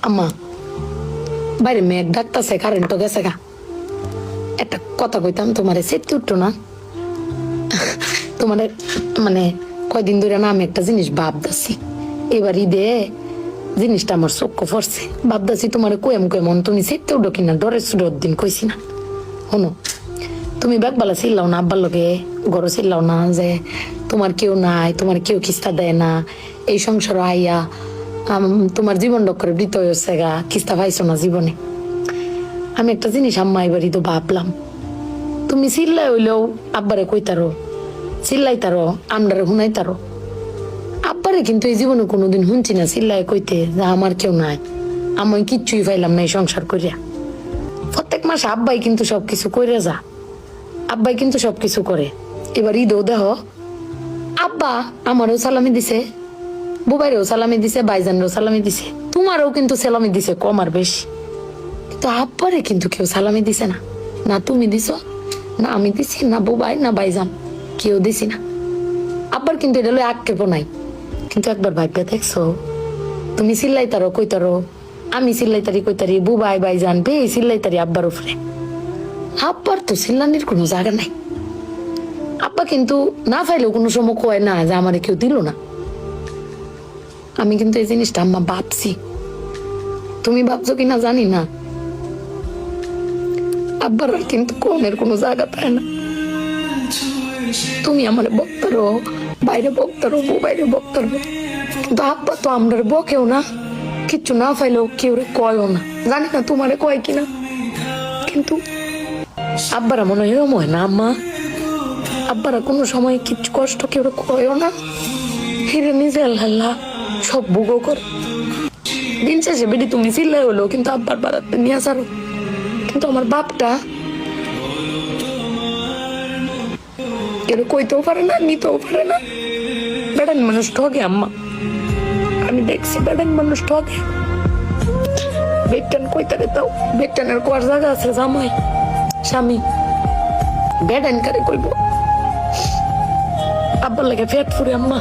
আম্মা বাইরে মেঘ ডাকতেছে, কারেন্ট গেছে গা। একটা কথা কইতাম, তোমারে সেটতে উঠতো না? তোমার মানে কয়দিন ধরে না আমি একটা জিনিস ভাবতেছি, এবার ঈদে জিনিসটা আমার চোখ পড়ছে। ভাবতেছি তোমার কোয়েম কোয়েমন তুমি সেটতে উঠো কিনা, ডরের সুডোর দিন কইছি না। শোনো, তুমি বেগবালা চিল্লাও না, আব্বার লগে গড় চিল্লাও না যে তোমার কেউ নাই, তোমার কেউ কিস্তা দেয় না, এই সংসার আইয়া তোমার জীবন ডক্করে বৃত হয়েছে গা, কিস্তা পাইছো না জীবনে। আমি একটা জিনিস আম্মা এবারই তো ভাবলাম, তুমি চিল্লাই হইলেও আব্বারে কইতারো, চিল্লাইতারো, আমরারে শুনাইতারো। আব্বারে কিন্তু এই জীবনে কোনোদিন শুনছি না চিল্লাই কইতে যে আমার কেউ নাই, আমি কিচ্ছুই পাইলাম না এই সংসার করিয়া। প্রত্যেক মাসে আব্বাই কিন্তু সবকিছু কইরা যা, আব্বাই কিন্তু সবকিছু করে। এবার ঈদও দেহ আব্বা আমারও সালামি দিছে, বুবাইরেও সালামি দিছে, ভাইজানরেও সালামি দিছে, তোমারও কিন্তু সালামি দিছে কম আর বেশি। কিন্তু আব্বারে কিন্তু কেউ সালামি দিছে না, না তুমি দিছো, না আমি দিছি, না বুবাই, না ভাইজান, কেউ দিছি না। আব্বার কিন্তু এটা লই আক্ষেপও নাই। কিন্তু একবার ভাইবা দেখছো, তুমি চিল্লাইতারো কইতারো, আমি চিল্লাইতারি কইতারি, বুবাই ভাইজান বে চিল্লাইতারি আব্বার উপরে। আব্বার তো চিল্লানির কোনো জায়গা নাই। আব্বা কিন্তু না পাইলেও কোনো সময় কয় না যে আমারে কেউ দিল না। আমি কিন্তু এই জিনিসটা আম্মা ভাবছি, তুমি ভাবছো কিনা জানি না। আব্বার আর কিন্তু কমের কোনো জায়গা পায় না। তুমি আমার বক্তারো, বাইরে বক্তারো, বাইরে বক্তারো, কিন্তু আব্বা তো আমরা বকেও না, কিচ্ছু না পাইলেও কেউ কয়ও না। জানি না তোমারে কয় কিনা, কিন্তু আব্বারা মনে হয় এরম হয় না আম্মা? আব্বারা কোনো সময় কিচ্ছু কষ্ট কেউ কয়ও না, ফিরে নিজে আল্লাহ সব ভোগও করে। দিন শেষে বেটি তুমি চিল্লাই হলো কিন্তু আব্বার বাড়াতে নিয়ে আসারো। কিন্তু আমার বাপটা কেউ কইতেও পারে না, নিতেও পারে না। বেড়ান মানুষ ঠকে আম্মা, আমি দেখছি বেড়ান মানুষ ঠকে। বেটান কইতারে তাও বেটানের কোয়ার জায়গা আছে, জামাই স্বামী বেড়ান কারে কইব। আব্বার লাগে ফেট ফুরে আম্মা।